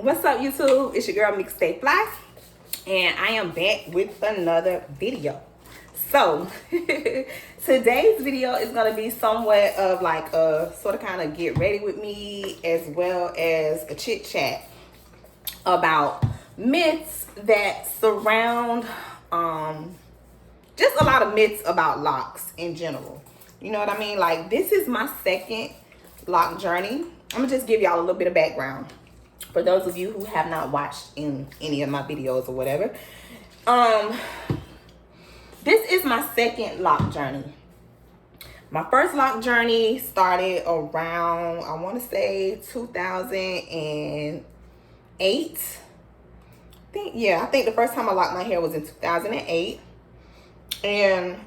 What's up, YouTube? It's your girl Mixtape Fly, and I am back with another video. So today's video is gonna be somewhat of like a sort of kind of get ready with me, as well as a chit chat about myths that surround just a lot of myths about locks in general. You know what I mean? Like, this is my second lock journey. I'm gonna just give y'all a little bit of background for those of you who have not watched in any of my videos or whatever. This is my second lock journey. My first lock journey started around, I want to say 2008. I think the first time I locked my hair was in 2008. And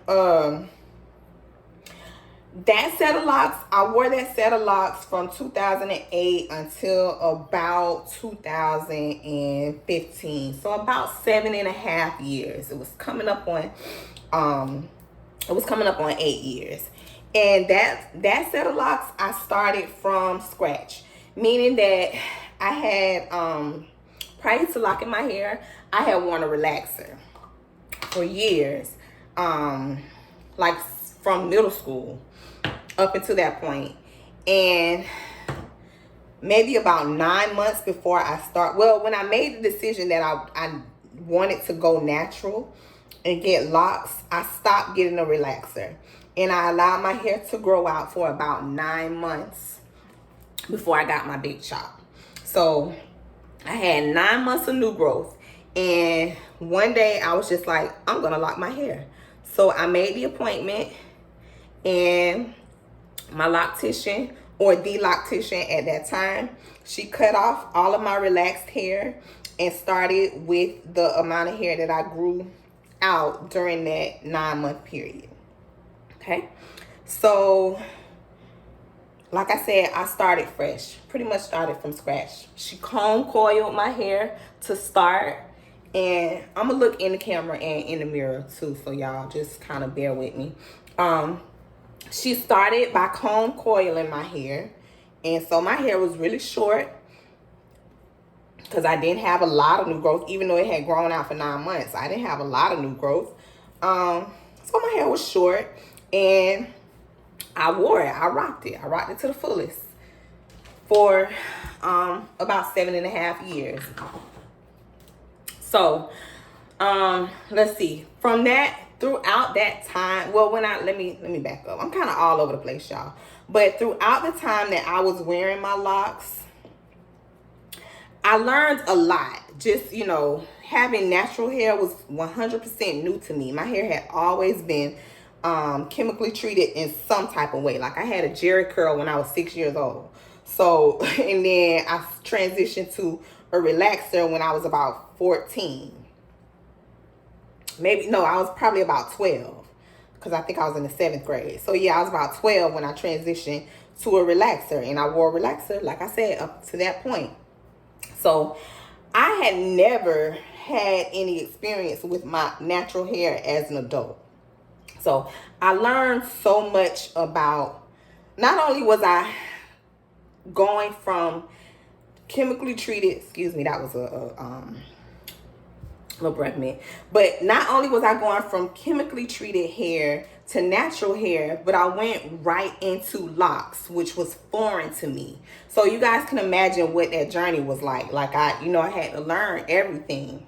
that set of locks, I wore that set of locks from 2008 until about 2015. So about 7.5 years. It was coming up on 8 years. And that set of locks, I started from scratch. Meaning that I had, prior to locking my hair, I had worn a relaxer for years. Like from middle school up until that point. And maybe about 9 months before I when I made the decision that I wanted to go natural and get locks, I stopped getting a relaxer. And I allowed my hair to grow out for about 9 months before I got my big chop. So I had 9 months of new growth. And one day I was just like, I'm going to lock my hair. So I made the appointment, and my loctician, or the loctician at that time, she cut off all of my relaxed hair and started with the amount of hair that I grew out during that 9-month period. Okay. So like I said, I started fresh, pretty much started from scratch. She comb coiled my hair to start. And I'm gonna look in the camera and in the mirror too, so y'all just kind of bear with me. She started by comb coiling my hair. And so my hair was really short because I didn't have a lot of new growth. Even though it had grown out for 9 months, I didn't have a lot of new growth. So my hair was short, and I wore it. I rocked it. I rocked it to the fullest for about 7.5 years. So, let's see. From that, throughout that time, well, let me back up. I'm kind of all over the place, y'all. But throughout the time that I was wearing my locks, I learned a lot. Just, having natural hair was 100% new to me. My hair had always been chemically treated in some type of way. Like, I had a Jerry curl when I was 6 years old. So, and then I transitioned to a relaxer when I was about 14. I was probably about 12, because I think I was in the 7th grade. So yeah, I was about 12 when I transitioned to a relaxer, and I wore a relaxer, like I said, up to that point. So I had never had any experience with my natural hair as an adult. So I learned so much about, not only was I going from chemically treated, that was a little breath mint. But not only was I going from chemically treated hair to natural hair, but I went right into locks, which was foreign to me. So you guys can imagine what that journey was like. Like, I had to learn everything.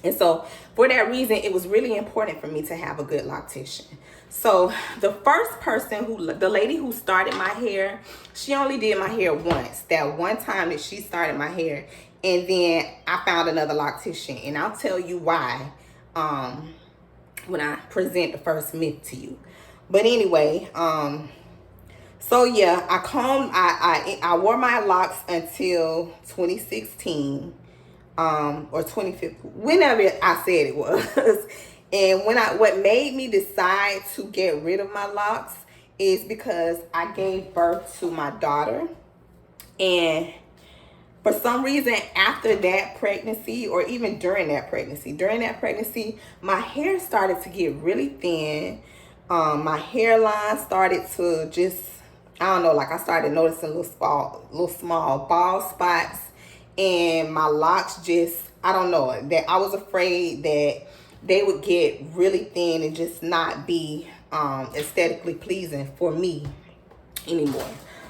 And so for that reason, it was really important for me to have a good loctician. So the first person the lady who started my hair, she only did my hair once. That one time that she started my hair. And then I found another loctician. And I'll tell you why when I present the first myth to you. But anyway, so yeah, I wore my locks until 2016. Or 2015, whenever I said it was. And what made me decide to get rid of my locks is because I gave birth to my daughter. And for some reason, after that pregnancy, or even during that pregnancy, my hair started to get really thin. My hairline started to just, I don't know, like I started noticing little small bald spots. and my locks just, I don't know, that I was afraid that they would get really thin and just not be aesthetically pleasing for me anymore.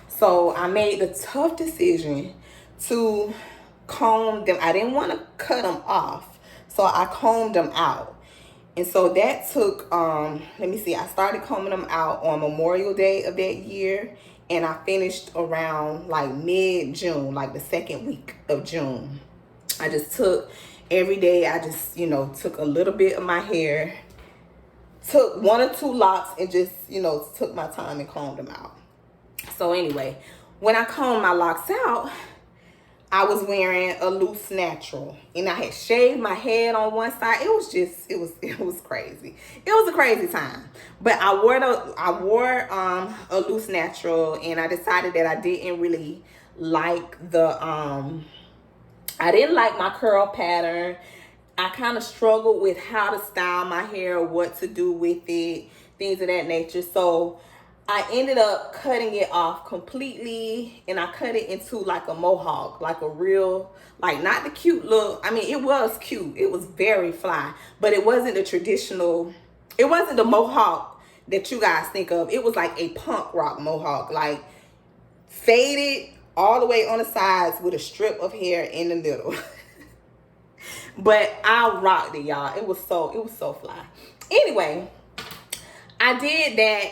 So I made the tough decision to comb them. I didn't want to cut them off, so I combed them out. And so that took, let me see, I started combing them out on Memorial Day of that year, and I finished around like mid-June, like the second week of June. I just took, every day I just, you know, took a little bit of my hair, took 1 or 2 locks, and just, you know, took my time and combed them out. So anyway, when I combed my locks out, I was wearing a loose natural, and I had shaved my head on one side. It was just, it was crazy. It was a crazy time. But I wore a loose natural, and I decided that I didn't really like the I didn't like my curl pattern. I kind of struggled with how to style my hair, what to do with it, things of that nature. So I ended up cutting it off completely, and I cut it into like a mohawk, like a real, like not the cute look. I mean, it was cute. It was very fly, but it wasn't the traditional, it wasn't the mohawk that you guys think of. It was like a punk rock mohawk, like faded all the way on the sides with a strip of hair in the middle. But I rocked it, y'all. It was so fly. Anyway, I did that.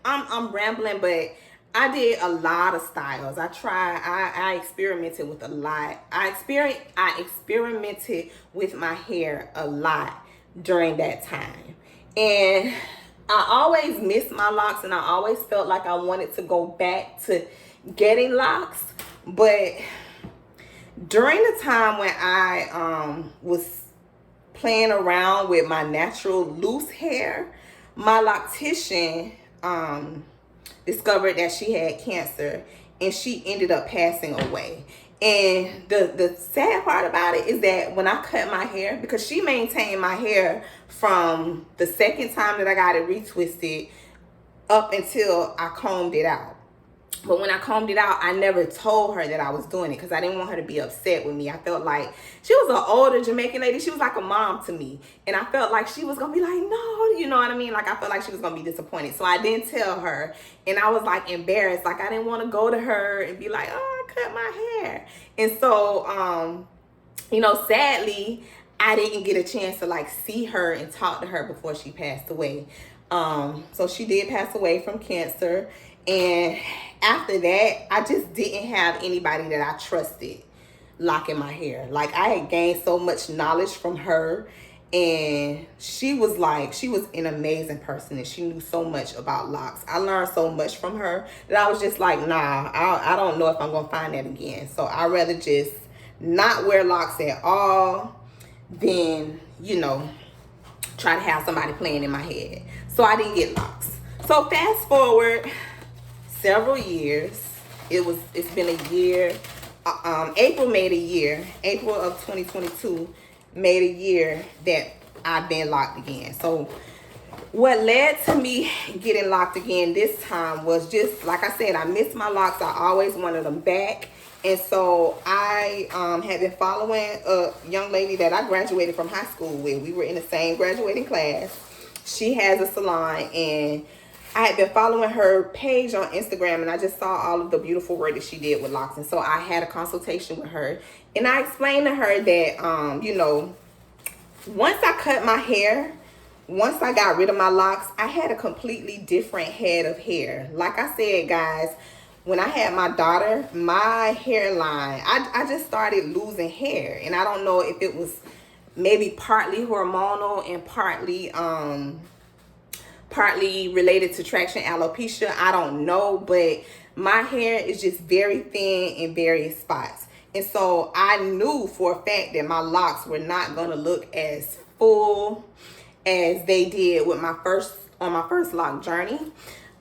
I'm rambling, but I did a lot of styles. I experimented with a lot. I experimented with my hair a lot during that time. And I always missed my locks, and I always felt like I wanted to go back to getting locks. But during the time when I was playing around with my natural loose hair, my loctician discovered that she had cancer, and she ended up passing away. And the sad part about it is that when I cut my hair, because she maintained my hair from the second time that I got it retwisted up until I combed it out. But when I combed it out, I never told her that I was doing it because I didn't want her to be upset with me. I felt like she was an older Jamaican lady. She was like a mom to me. And I felt like she was going to be like, no, you know what I mean? Like, I felt like she was going to be disappointed. So I didn't tell her. And I was like embarrassed. Like, I didn't want to go to her and be like, oh, I cut my hair. And so, you know, sadly, I didn't get a chance to like see her and talk to her before she passed away. So she did pass away from cancer. And after that, I just didn't have anybody that I trusted locking my hair. Like, I had gained so much knowledge from her, and she was an amazing person, and she knew so much about locks. I learned so much from her that I was just like, nah, I don't know if I'm gonna find that again. So I'd rather just not wear locks at all than, you know, try to have somebody playing in my head. So I didn't get locks. So fast forward several years. It's been a year. April made a year. April of 2022 made a year that I've been locked again. So what led to me getting locked again this time was just, like I said, I missed my locks. I always wanted them back. And so I had been following a young lady that I graduated from high school with. We were in the same graduating class. She has a salon, and I had been following her page on Instagram, and I just saw all of the beautiful work that she did with locks. And so I had a consultation with her, and I explained to her that, you know, once I cut my hair, once I got rid of my locks, I had a completely different head of hair. Like I said, guys, when I had my daughter, my hairline, I just started losing hair. And I don't know if it was maybe partly hormonal and partly related to traction alopecia. I don't know, but my hair is just very thin in various spots. And so I knew for a fact that my locks were not going to look as full as they did with my first lock journey.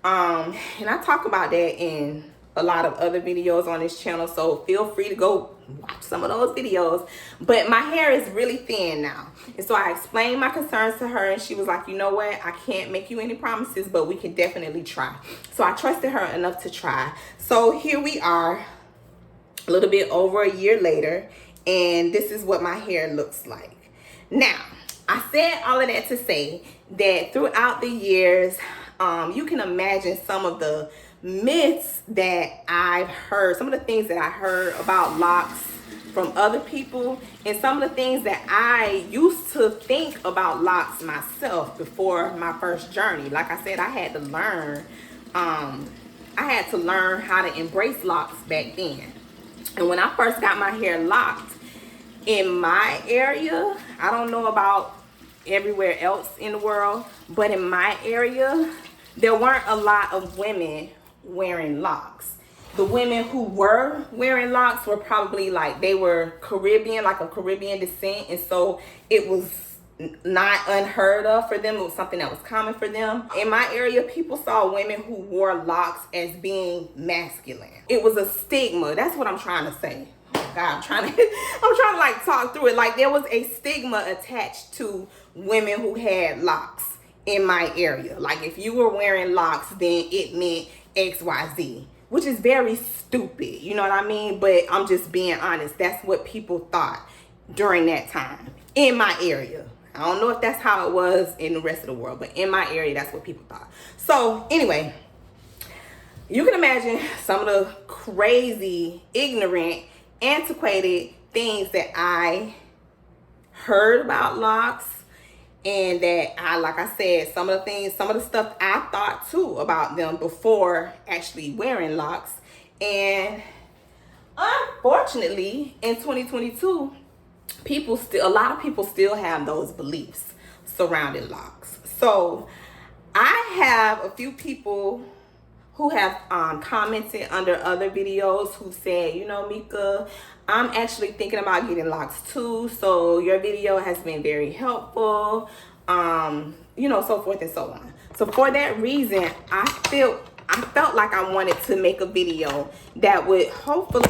And I talk about that in a lot of other videos on this channel, so feel free to go watch some of those videos. But my hair is really thin now, and so I explained my concerns to her, and she was like, you know what, I can't make you any promises, but we can definitely try. So I trusted her enough to try. So here we are, a little bit over a year later, and this is what my hair looks like. Now, I said all of that to say that throughout the years, you can imagine some of the myths that I've heard, some of the things that I heard about locks from other people, and some of the things that I used to think about locks myself before my first journey. Like I said, I had to learn how to embrace locks back then. And when I first got my hair locked, in my area, I don't know about everywhere else in the world, but in my area, there weren't a lot of women wearing locks. The women who were wearing locks were probably like, they were Caribbean, like a Caribbean descent, and so it was not unheard of for them. It was something that was common for them. In my area, people saw women who wore locks as being masculine. It was a stigma. That's what I'm trying to say. Oh God, I'm trying to like talk through it. Like, there was a stigma attached to women who had locks in my area. Like, if you were wearing locks, then it meant XYZ, which is very stupid. You know what I mean? But I'm just being honest. That's what people thought during that time in my area. I don't know if that's how it was in the rest of the world, but in my area, that's what people thought. So anyway, you can imagine some of the crazy, ignorant, antiquated things that I heard about locks, and that like I said, some of the stuff I thought too about them before actually wearing locks. And unfortunately, in 2022, a lot of people still have those beliefs surrounding locks. So I have a few people who have commented under other videos who said, you know, Mika, I'm actually thinking about getting locks too, so your video has been very helpful, you know, so forth and so on. So for that reason, I felt like I wanted to make a video that would hopefully,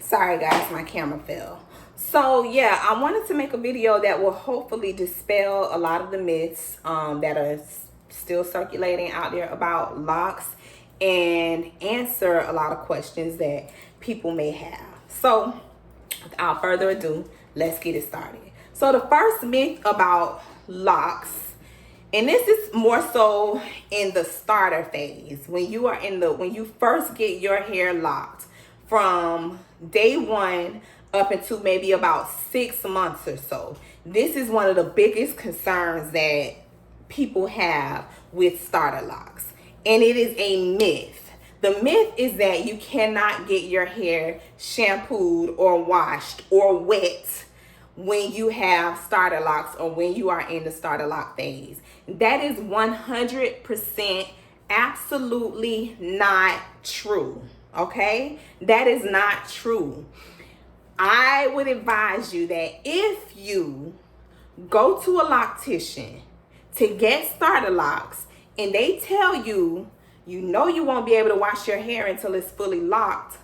sorry guys, my camera fell. So yeah, I wanted to make a video that will hopefully dispel a lot of the myths that are still circulating out there about locks, and answer a lot of questions that people may have. So without further ado, let's get it started. So the first myth about locks, and this is more so in the starter phase, when you first get your hair locked, from day one up into maybe about 6 months or so. This is one of the biggest concerns that people have with starter locks, and it is a myth. The myth is that you cannot get your hair shampooed or washed or wet when you have starter locks or when you are in the starter lock phase. That is 100% absolutely not true. Okay, that is not true. I would advise you that if you go to a loctician to get starter locks and they tell you, you know, you won't be able to wash your hair until it's fully locked,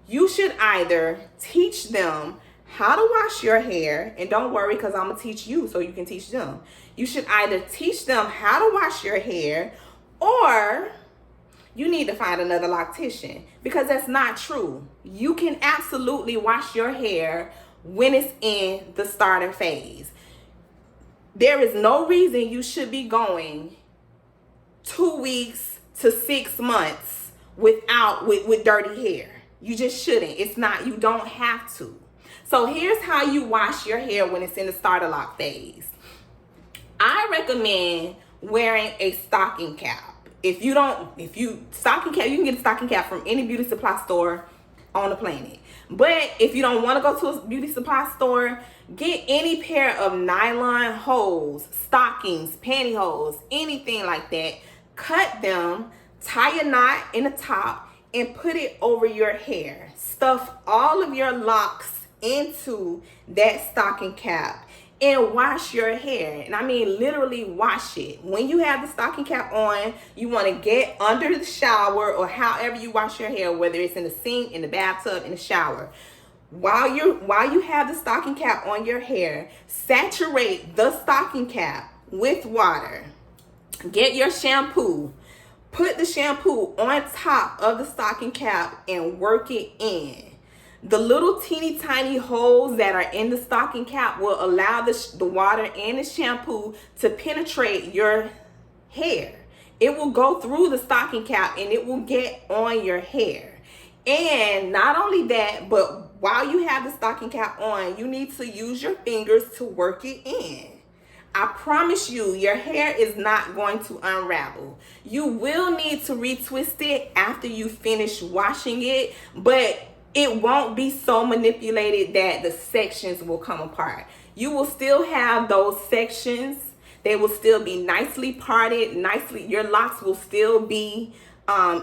you should either teach them how to wash your hair, and don't worry, because I'm gonna teach you so you can teach them. You should either teach them how to wash your hair, or you need to find another loctician, because that's not true. You can absolutely wash your hair when it's in the starter phase. There is no reason you should be going 2 weeks to 6 months with dirty hair. You just shouldn't. It's not, you don't have to. So here's how you wash your hair when it's in the starter lock phase. I recommend wearing a stocking cap. Stocking cap, you can get a stocking cap from any beauty supply store on the planet. But if you don't want to go to a beauty supply store, get any pair of nylon hose, stockings, pantyhose, anything like that. Cut them, tie a knot in the top, and put it over your hair. Stuff all of your locks into that stocking cap and wash your hair. And I mean literally wash it. When you have the stocking cap on, you want to get under the shower or however you wash your hair, whether it's in the sink, in the bathtub, in the shower. While you have the stocking cap on your hair, saturate the stocking cap with water. Get your shampoo. Put the shampoo on top of the stocking cap and work it in. The little teeny tiny holes that are in the stocking cap will allow the water and the shampoo to penetrate your hair. It will go through the stocking cap and it will get on your hair. And not only that, but while you have the stocking cap on, you need to use your fingers to work it in. I promise you, your hair is not going to unravel. You will need to retwist it after you finish washing it, but it won't be so manipulated that the sections will come apart. You will still have those sections. They will still be nicely parted, your locks will still be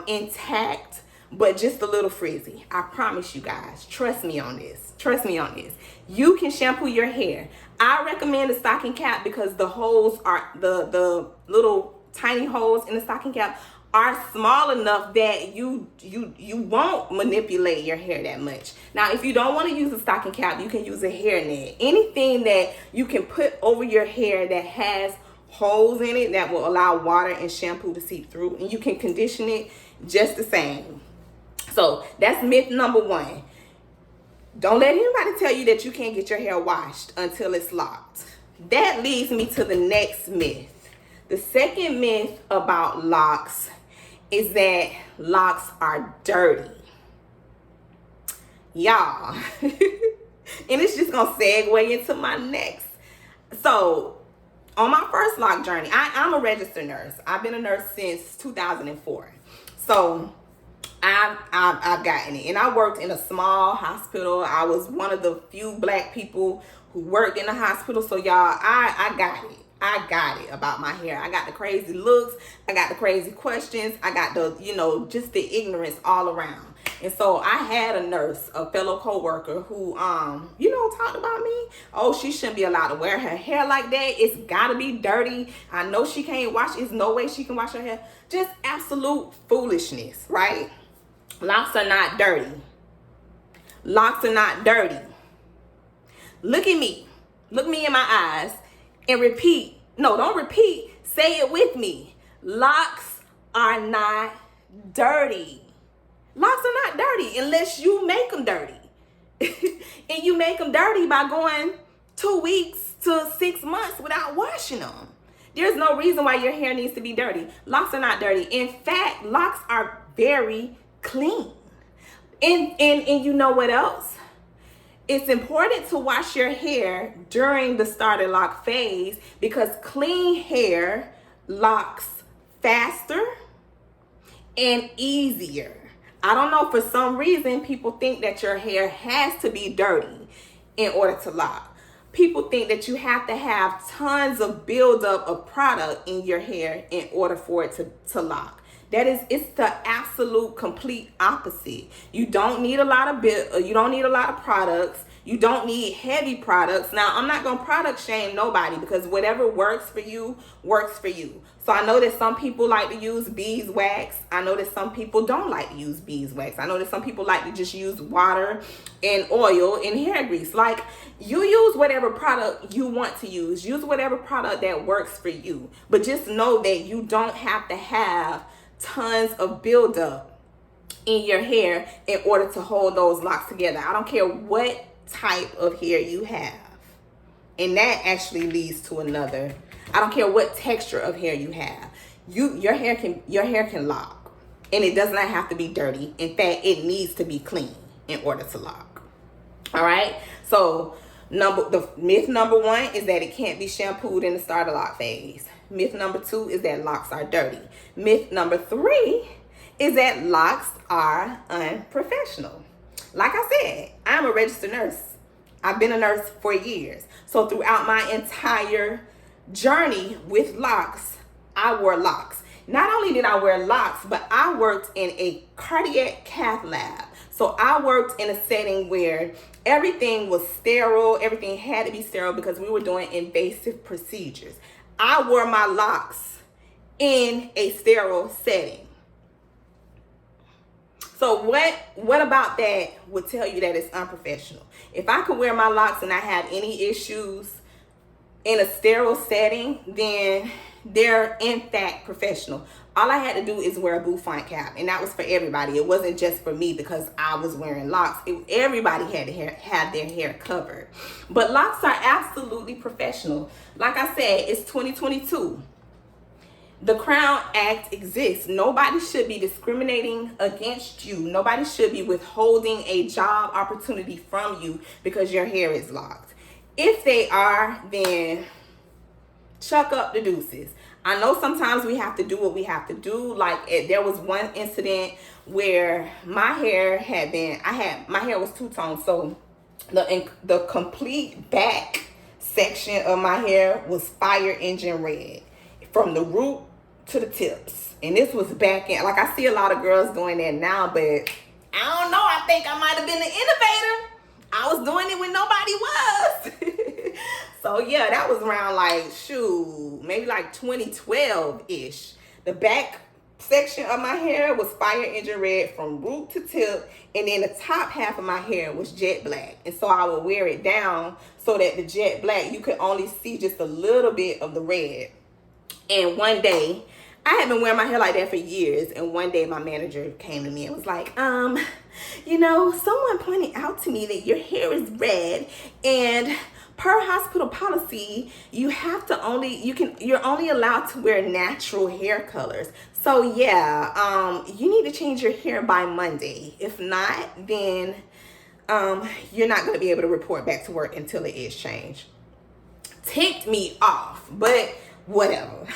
intact, but just a little frizzy. I promise you guys, trust me on this. Trust me on this. You can shampoo your hair. I recommend the stocking cap because the holes are, the little tiny holes in the stocking cap are small enough that you won't manipulate your hair that much. Now, if you don't want to use a stocking cap, you can use a hairnet. Anything that you can put over your hair that has holes in it that will allow water and shampoo to seep through, and you can condition it just the same. So that's myth number one. Don't let anybody tell you that you can't get your hair washed until it's locked. That leads me to the next myth. The second myth about locks is that locks are dirty. Y'all. And it's just gonna segue into my next. So on my first lock journey, I'm a registered nurse. I've been a nurse since 2004. So I've gotten it. And I worked in a small hospital. I was one of the few black people who worked in a hospital. So y'all, I got it. I got it about my hair. I got the crazy looks. I got the crazy questions. I got the, just the ignorance all around. And so I had a nurse, a fellow coworker who, talked about me. Oh, she shouldn't be allowed to wear her hair like that. It's gotta be dirty. I know she can't wash. There's no way she can wash her hair. Just absolute foolishness, right? Locks are not dirty. Locks are not dirty. Look at me. Look me in my eyes and repeat. No, don't repeat. Say it with me. Locks are not dirty. Locks are not dirty unless you make them dirty. And you make them dirty by going 2 weeks to 6 months without washing them. There's no reason why your hair needs to be dirty. Locks are not dirty. In fact, locks are very clean. And you know what else? It's important to wash your hair during the starter lock phase because clean hair locks faster and easier. I don't know, for some reason, people think that your hair has to be dirty in order to lock. People think that you have to have tons of buildup of product in your hair in order for it to lock. It's the absolute complete opposite. You don't need a lot of products. You don't need heavy products. Now, I'm not going to product shame nobody because whatever works for you, works for you. So I know that some people like to use beeswax. I know that some people don't like to use beeswax. I know that some people like to just use water and oil and hair grease. Like, you use whatever product you want to use. Use whatever product that works for you. But just know that you don't have to have tons of buildup in your hair in order to hold those locks together. I don't care what type of hair you have. And that actually leads to another. I don't care what texture of hair you have. Your hair can lock. And it does not have to be dirty. In fact, it needs to be clean in order to lock. All right? So the myth number one is that it can't be shampooed in the starter lock phase. Myth number two is that locks are dirty. Myth number three is that locks are unprofessional. Like I said, I'm a registered nurse. I've been a nurse for years. So throughout my entire journey with locks, I wore locks. Not only did I wear locks, but I worked in a cardiac cath lab. So I worked in a setting where everything was sterile. Everything had to be sterile because we were doing invasive procedures. I wore my locks in a sterile setting. So what about that would tell you that it's unprofessional? If I could wear my locks and not have any issues, in a sterile setting, then they're in fact professional. All I had to do is wear a bouffant cap, and that was for everybody. It wasn't just for me because I was wearing locks. Everybody had to have their hair covered. But locks are absolutely professional. Like I said, it's 2022. The Crown Act exists. Nobody should be discriminating against you. Nobody should be withholding a job opportunity from you because your hair is locked. If they are, then chuck up the deuces. I know sometimes we have to do what we have to do. Like there was one incident where my hair my hair was two-tone, so the complete back section of my hair was fire engine red from the root to the tips. And this was back in, like I see a lot of girls doing that now, but I don't know, I think I might have been the innovator. I was doing it when nobody was. So yeah, that was around like, maybe like 2012-ish. The back section of my hair was fire engine red from root to tip, and then the top half of my hair was jet black. And so I would wear it down so that the jet black, you could only see just a little bit of the red. And one day, I had been wearing my hair like that for years, and one day my manager came to me and was like, you know, someone pointed out to me that your hair is red, and per hospital policy, you're only allowed to wear natural hair colors. So yeah, you need to change your hair by Monday. If not, then you're not going to be able to report back to work until it is changed. Ticked me off, but whatever.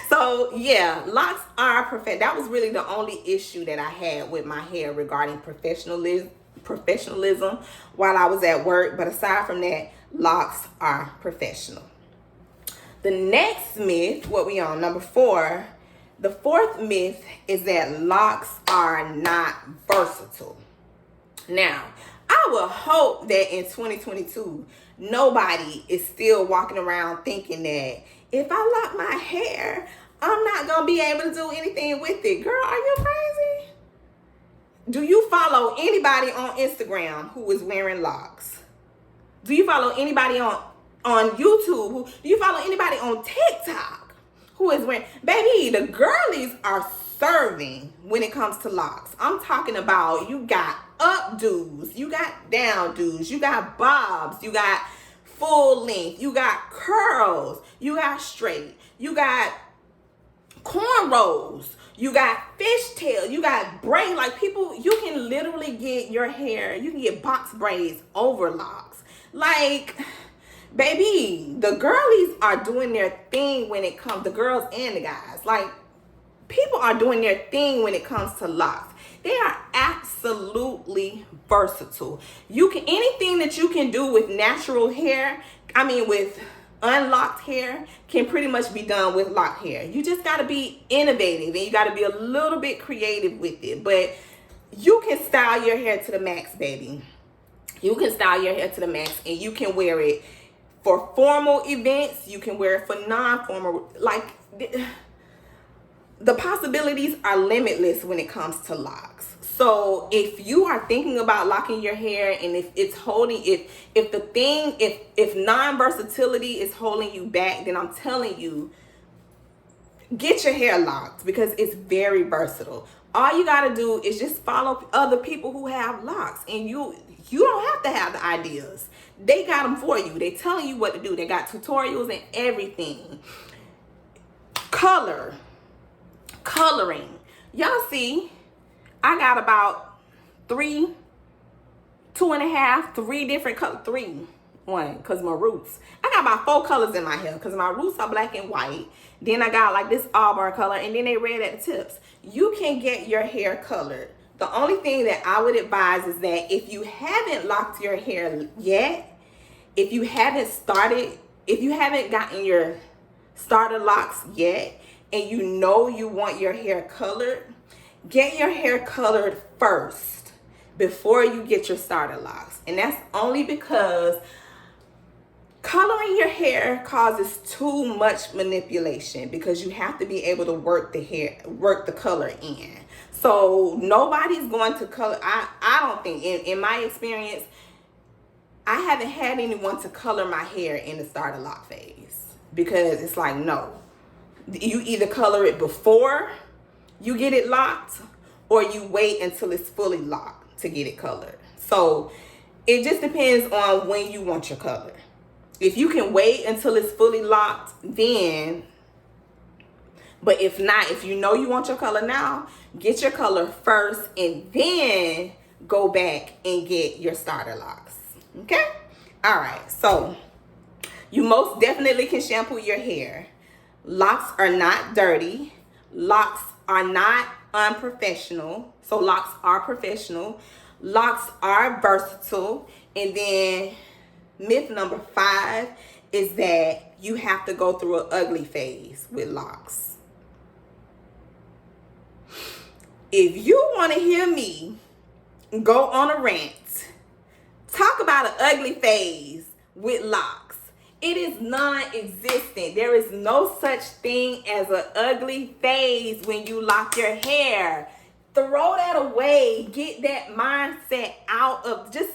So yeah, locks are perfect. That was really the only issue that I had with my hair regarding professionalism while I was at work. But aside from that, locks are professional. The next myth, what we on, number 4. The fourth myth is that locks are not versatile. Now, I would hope that in 2022, nobody is still walking around thinking that if I lock my hair, I'm not going to be able to do anything with it. Girl, are you crazy? Do you follow anybody on Instagram who is wearing locks? Do you follow anybody on YouTube? Do you follow anybody on TikTok who is wearing? Baby, the girlies are serving when it comes to locks. I'm talking about you got updos, you got downdos, you got bobs, you got full length, you got curls, you got straight, you got cornrows, you got fishtail, you got braid. Like people, you can literally get your hair, you can get box braids over locks. Like, baby, the girlies are doing their thing when it comes, the girls and the guys. Like, people are doing their thing when it comes to locks. They are absolutely versatile. You can, anything that you can do with natural hair, with unlocked hair, can pretty much be done with locked hair. You just got to be innovative, and you got to be a little bit creative with it. But you can style your hair to the max, baby. You can style your hair to the max, and you can wear it for formal events. You can wear it for non-formal. Like, the possibilities are limitless when it comes to locks. So if you are thinking about locking your hair, and if it's holding, if non-versatility is holding you back, then I'm telling you, get your hair locked, because it's very versatile. All you got to do is just follow other people who have locks, and you don't have to have the ideas. They got them for you. They telling you what to do. They got tutorials and everything. Coloring. Y'all see, I got about 3 different colors. 1, because my roots. I got about 4 colors in my hair, because my roots are black and white. Then I got like this auburn color, and then they red at the tips. You can get your hair colored. The only thing that I would advise is that if you haven't locked your hair yet, if you haven't gotten your starter locks yet, and you know you want your hair colored, get your hair colored first before you get your starter locks. And that's only because coloring your hair causes too much manipulation, because you have to be able to work the color in. So nobody's going to color. I don't think, in my experience, I haven't had anyone to color my hair in the starter lock phase, because it's like, no, you either color it before you get it locked, or you wait until it's fully locked to get it colored. So it just depends on when you want your color. If you can wait until it's fully locked, then, but if not, if you know you want your color now, get your color first and then go back and get your starter locks. Okay? All right. So you most definitely can shampoo your hair. Locks are not dirty. Locks are not unprofessional. So locks are professional. Locks are versatile. And then myth number 5 is that you have to go through an ugly phase with locks. If you want to hear me go on a rant, talk about an ugly phase with locks, it is non-existent. There is no such thing as an ugly phase when you lock your hair. Throw that away. Get that mindset out of, just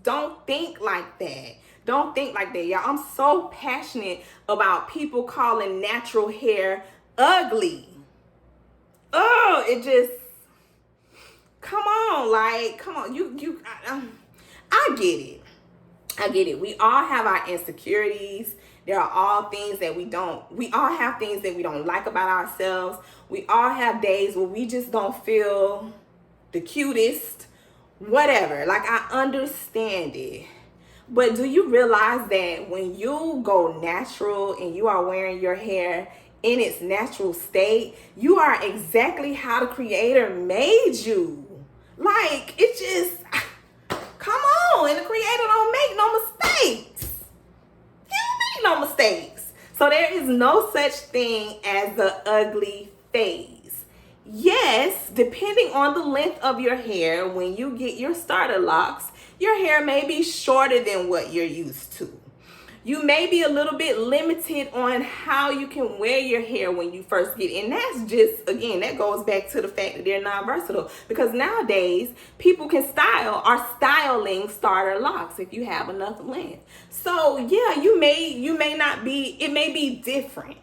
don't think like that. Don't think like that, y'all. I'm so passionate about people calling natural hair ugly. Oh, it just, come on, like, come on. I get it. I get it. We all have our insecurities. There are all things that we all have things that we don't like about ourselves. We all have days where we just don't feel the cutest, whatever. Like, I understand it. But do you realize that when you go natural and you are wearing your hair in its natural state, you are exactly how the Creator made you? Like, it just, come on. And the Creator don't make no mistakes. He don't make no mistakes. So there is no such thing as the ugly phase. Yes, depending on the length of your hair, when you get your starter locks, your hair may be shorter than what you're used to. You may be a little bit limited on how you can wear your hair when you first get in. That's just, again, that goes back to the fact that they're non-versatile. Because nowadays, people can are styling starter locks if you have enough length. So yeah, you may not be, it may be different.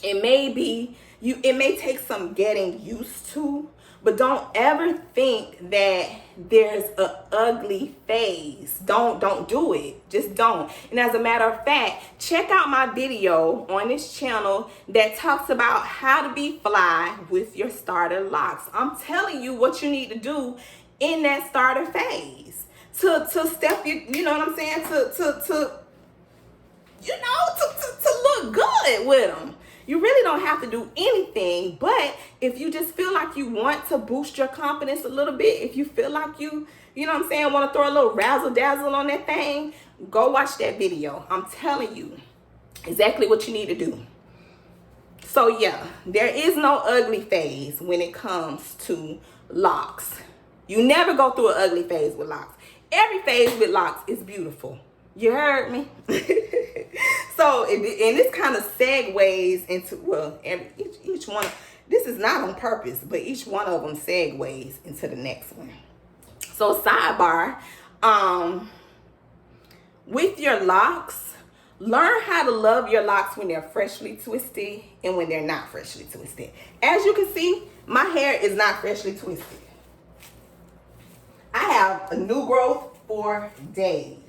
It may take some getting used to. But don't ever think that there's an ugly phase. Don't do it. Just don't. And as a matter of fact, check out my video on this channel that talks about how to be fly with your starter locks. I'm telling you what you need to do in that starter phase to step, you know what I'm saying, to look good with them. You really don't have to do anything, but if you just feel like you want to boost your confidence a little bit, if you feel like you know what I'm saying, want to throw a little razzle dazzle on that thing, go watch that video. I'm telling you exactly what you need to do. So yeah, there is no ugly phase when it comes to locks. You never go through an ugly phase with locks. Every phase with locks is beautiful. You heard me? So, and this kind of segues into, well, each one, this is not on purpose, but each one of them segues into the next one. So, sidebar, with your locks, learn how to love your locks when they're freshly twisted and when they're not freshly twisted. As you can see, my hair is not freshly twisted. I have a new growth for days.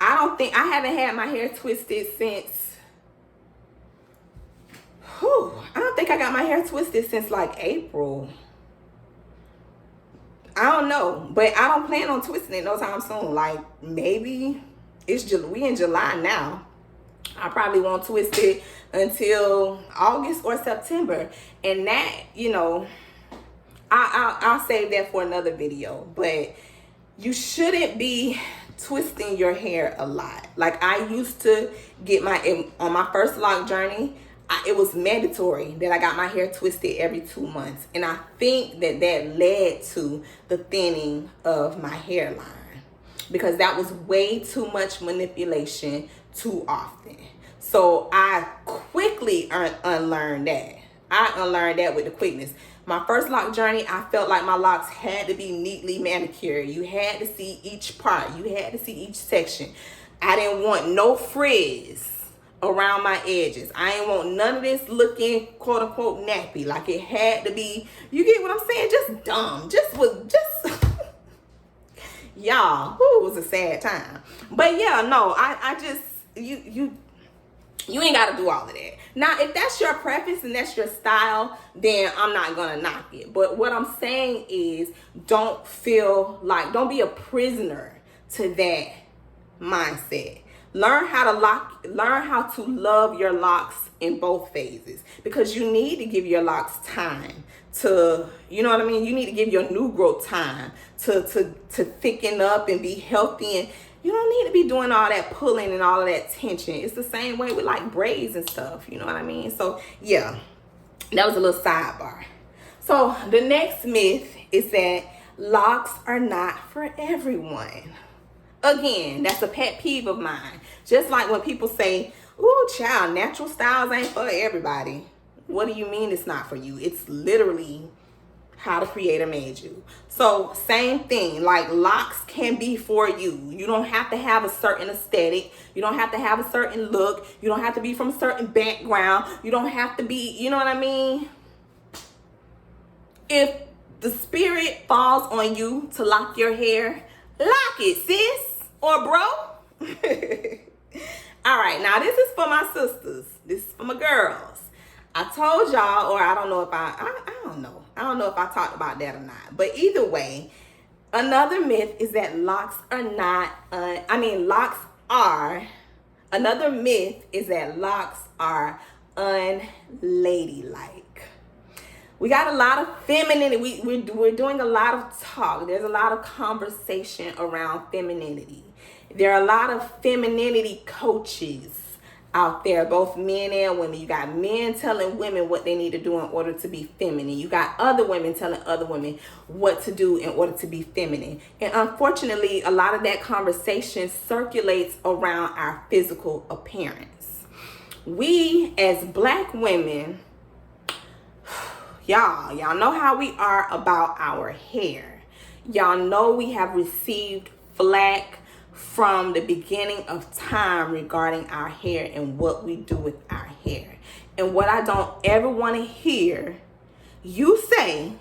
I haven't had my hair twisted since, I don't think I got my hair twisted since like April. I don't know, but I don't plan on twisting it no time soon. Like, maybe we in July now. I probably won't twist it until August or September. And that, I'll save that for another video. But you shouldn't be twisting your hair a lot. Like, I used to get on my first lock journey, it was mandatory that I got my hair twisted every 2 months. And I think that led to the thinning of my hairline, because that was way too much manipulation too often. So I quickly unlearned that. I unlearned that with the quickness. My first lock journey, I felt like my locks had to be neatly manicured. You had to see each part. You had to see each section. I didn't want no frizz around my edges. I ain't want none of this looking quote unquote nappy. Like it had to be, you get what I'm saying? Just dumb. Y'all, it was a sad time. But yeah, no, I just, you ain't got to do all of that. Now, if that's your preference and that's your style, then I'm not going to knock it. But what I'm saying is don't be a prisoner to that mindset. Learn how to love your locks in both phases, because you need to give your locks time to, you know what I mean? You need to give your new growth time to thicken up and be healthy, and you don't need to be doing all that pulling and all of that tension. It's the same way with like braids and stuff, you know what I mean? So yeah, that was a little sidebar. So the next myth is that locks are not for everyone. Again, that's a pet peeve of mine. Just like when people say, ooh, child, natural styles ain't for everybody. What do you mean it's not for you? It's literally how the creator made you. So same thing, like locks can be for you. You don't have to have a certain aesthetic. You don't have to have a certain look. You don't have to be from a certain background. You don't have to be, you know what I mean? If the spirit falls on you to lock your hair, lock it, sis or bro. All right, now this is for my sisters. This is for my girls. I told y'all, or I don't know if I don't know. I don't know if I talked about that or not. But either way, another myth is that locks are not, another myth is that locks are unladylike. We got a lot of femininity. We're doing a lot of talk. There's a lot of conversation around femininity. There are a lot of femininity coaches out there, both men and women. You got men telling women what they need to do in order to be feminine. You got other women telling other women what to do in order to be feminine. And unfortunately, a lot of that conversation circulates around our physical appearance. We as Black women, y'all know how we are about our hair. Y'all know we have received flack from the beginning of time regarding our hair and what we do with our hair. And what I don't ever want to hear you say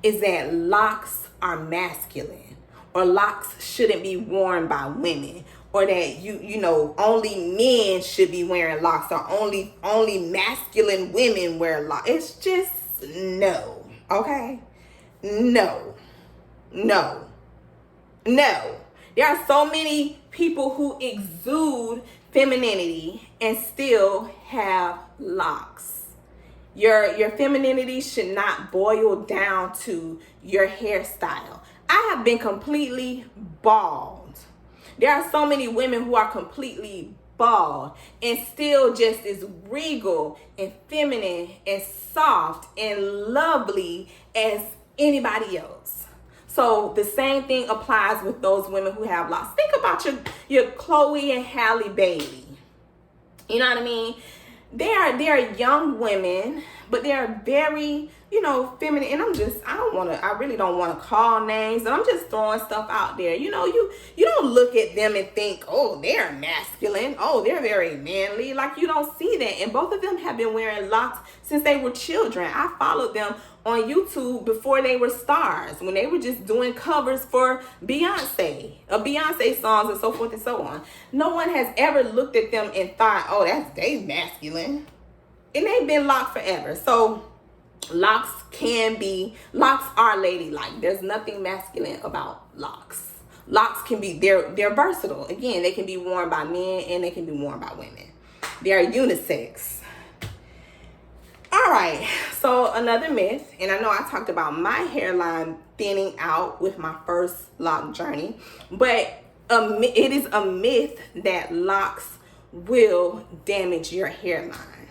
is that locks are masculine, or locks shouldn't be worn by women, or that you know only men should be wearing locks, or only masculine women wear locks. It's just no. Okay? No. There are so many people who exude femininity and still have locks. Your femininity should not boil down to your hairstyle. I have been completely bald. There are so many women who are completely bald and still just as regal and feminine and soft and lovely as anybody else. So the same thing applies with those women who have locks. Think about your Chloe and Halle Bailey. You know what I mean? They are young women, but they are very, feminine. And I really don't want to call names, and I'm just throwing stuff out there. You don't look at them and think, oh, they're masculine. Oh, they're very manly. Like, you don't see that. And both of them have been wearing locks since they were children. I followed them on YouTube before they were stars, when they were just doing covers for Beyonce songs and so forth and so on. No one has ever looked at them and thought, oh, they masculine. And they've been locked forever. So locks are ladylike. There's nothing masculine about locks. Locks can be, they're versatile. Again, they can be worn by men and they can be worn by women. They're unisex. All right, so another myth, and I know I talked about my hairline thinning out with my first lock journey, but it is a myth that locks will damage your hairline.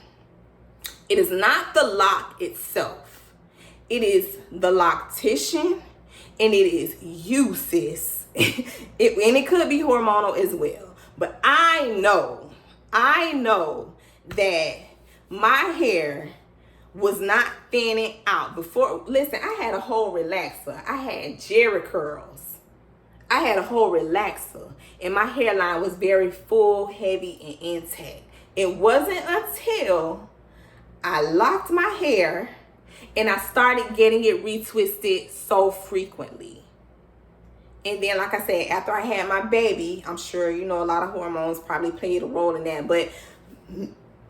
It is not the lock itself. It is the loctition, and it is you, sis. And it could be hormonal as well. But I know that my hair was not thinning out. Before, listen, I had a whole relaxer. I had Jerry curls. I had a whole relaxer. And my hairline was very full, heavy, and intact. It wasn't until I locked my hair and I started getting it retwisted so frequently. And then, like I said, after I had my baby, I'm sure, you know, a lot of hormones probably played a role in that. But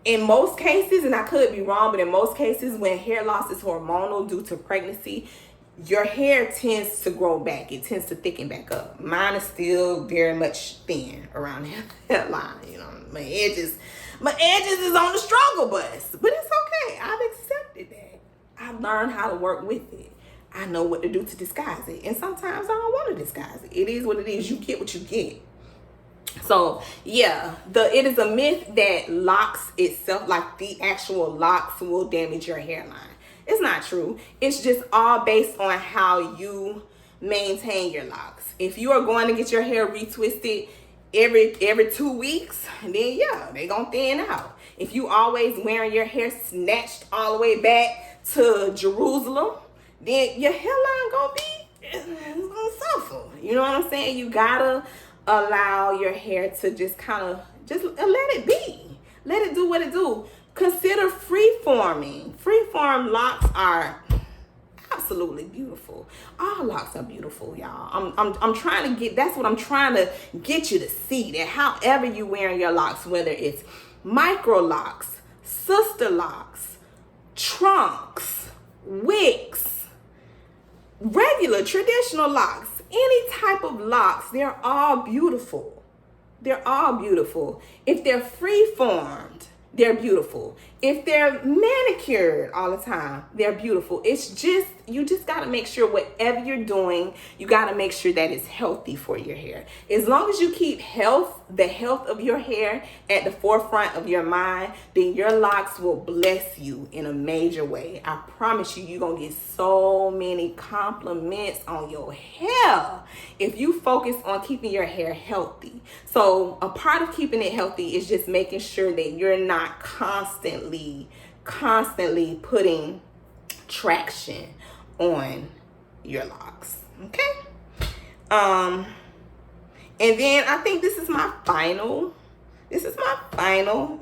in most cases, and I could be wrong, but in most cases, when hair loss is hormonal due to pregnancy, your hair tends to grow back. It tends to thicken back up. Mine is still very much thin around the hairline. You know, my edges is on the struggle bus. But it's okay. I've accepted that. I've learned how to work with it. I know what to do to disguise it. And sometimes I don't want to disguise it. It is what it is. You get what you get. So yeah, it is a myth that locks itself, like the actual locks, will damage your hairline. It's not true. It's just all based on how you maintain your locks. If you are going to get your hair retwisted every 2 weeks, then yeah, they're gonna thin out. If you always wearing your hair snatched all the way back to Jerusalem, then your hairline it's gonna suffer. You know what I'm saying? You gotta allow your hair to just let it be. Let it do what it do. Consider free-forming. Free-form locks are absolutely beautiful. All locks are beautiful, y'all. I'm trying to that's what I'm trying to get you to see, that however you wearing your locks, whether it's micro locks, sister locks, trunks, wigs, regular traditional locks, any type of locks, they're all beautiful. They're all beautiful. If they're free-formed, they're beautiful. If they're manicured all the time, they're beautiful. It's just, you just got to make sure whatever you're doing, you got to make sure that it's healthy for your hair. As long as you keep the health of your hair at the forefront of your mind, then your locks will bless you in a major way. I promise you, you're going to get so many compliments on your hair if you focus on keeping your hair healthy. So a part of keeping it healthy is just making sure that you're not constantly putting traction on your locks. Okay. And then I think this is my final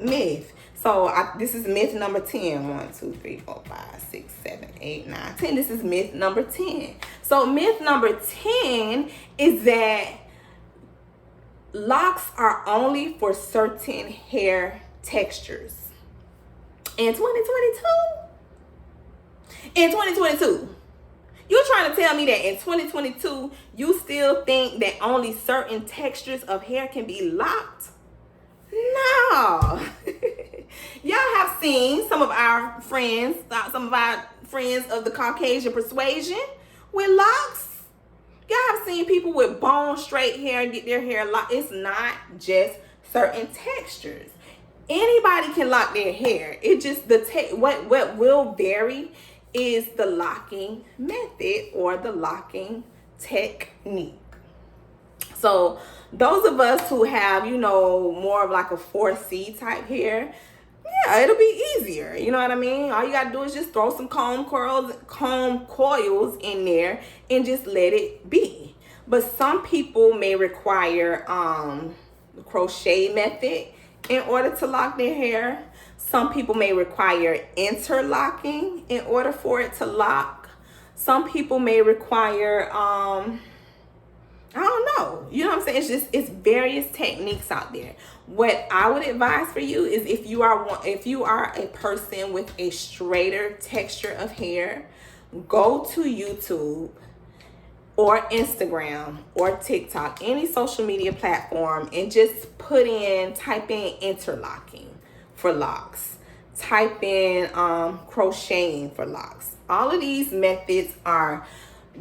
myth. So this is myth number 10. 1, 2, 3, 4, 5, 6, 7, 8, 9, 10. This is myth number 10. So myth number 10 is that locks are only for certain hair textures. In 2022, you're trying to tell me that in 2022, you still think that only certain textures of hair can be locked? No. Y'all have seen some of our friends of the Caucasian persuasion with locks. Y'all have seen people with bone straight hair get their hair locked. It's not just certain textures. Anybody can lock their hair. It just what will vary is the locking method or the locking technique. So those of us who have, you know, more of like a 4C type hair, yeah, it'll be easier. You know what I mean? All you gotta do is just throw some comb coils in there and just let it be. But some people may require the crochet method in order to lock their hair. Some people may require interlocking in order for it to lock. Some people may require, I don't know. You know what I'm saying? It's various techniques out there. What I would advise for you is if you are a person with a straighter texture of hair, go to YouTube or Instagram or TikTok, any social media platform, and just type in interlocking for locks. Type in crocheting for locks. All of these methods are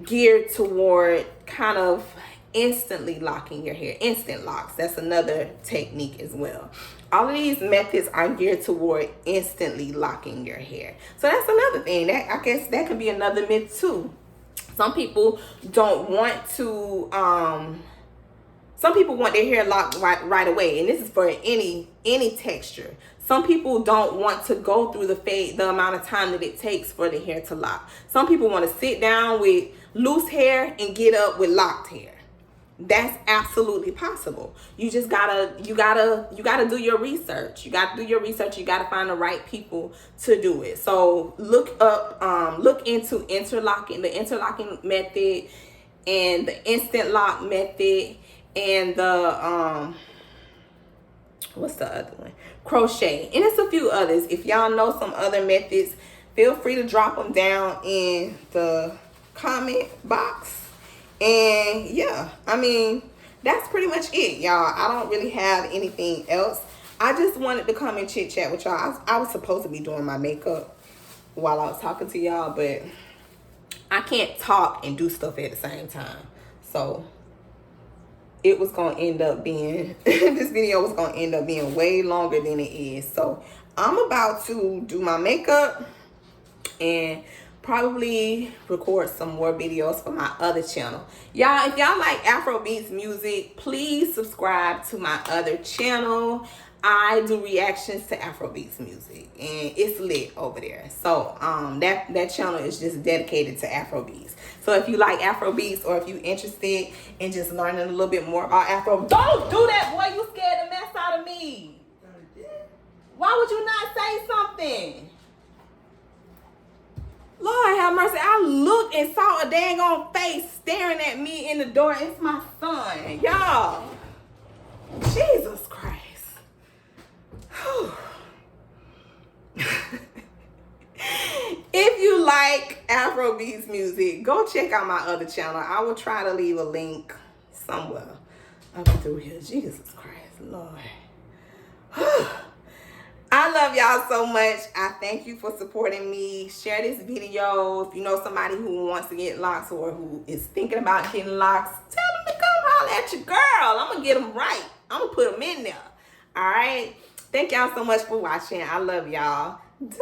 geared toward kind of instantly locking your hair. Instant locks, that's another technique as well. All of these methods are geared toward instantly locking your hair. So that's another thing. That, I guess that could be another myth too. Some people don't want to Some people want their hair locked right away, and this is for any texture. Some people don't want to go through the amount of time that it takes for the hair to lock. Some people want to sit down with loose hair and get up with locked hair. That's absolutely possible. You just gotta do your research. You gotta do your research. You gotta find the right people to do it. So look into the interlocking method, and the instant lock method, and the what's the other one? Crochet. And it's a few others. If y'all know some other methods, feel free to drop them down in the comment box. And yeah, I mean, that's pretty much it, y'all. I don't really have anything else. I just wanted to come and chit chat with y'all. I was supposed to be doing my makeup while I was talking to y'all, but I can't talk and do stuff at the same time. So it was gonna end up being this video was gonna end up being way longer than it is. So I'm about to do my makeup and probably record some more videos for my other channel. Y'all, if y'all like Afrobeats music, please subscribe to my other channel. I do reactions to Afrobeats music, and it's lit over there. So that channel is just dedicated to Afrobeats. So if you like Afrobeats, or if you're interested in just learning a little bit more about Afro, don't do that, boy. You scared the mess out of me. Why would you not say something? Lord have mercy. I looked and saw a dang on face staring at me in the door. It's my son. Y'all. Jesus Christ. If you like Afrobeats music, go check out my other channel. I will try to leave a link somewhere up through here. Jesus Christ, Lord. I love y'all so much. I thank you for supporting me. Share this video. If you know somebody who wants to get locks, or who is thinking about getting locks, tell them to come holler at your girl. I'm going to get them right. I'm going to put them in there. All right. Thank y'all so much for watching. I love y'all. Deuces.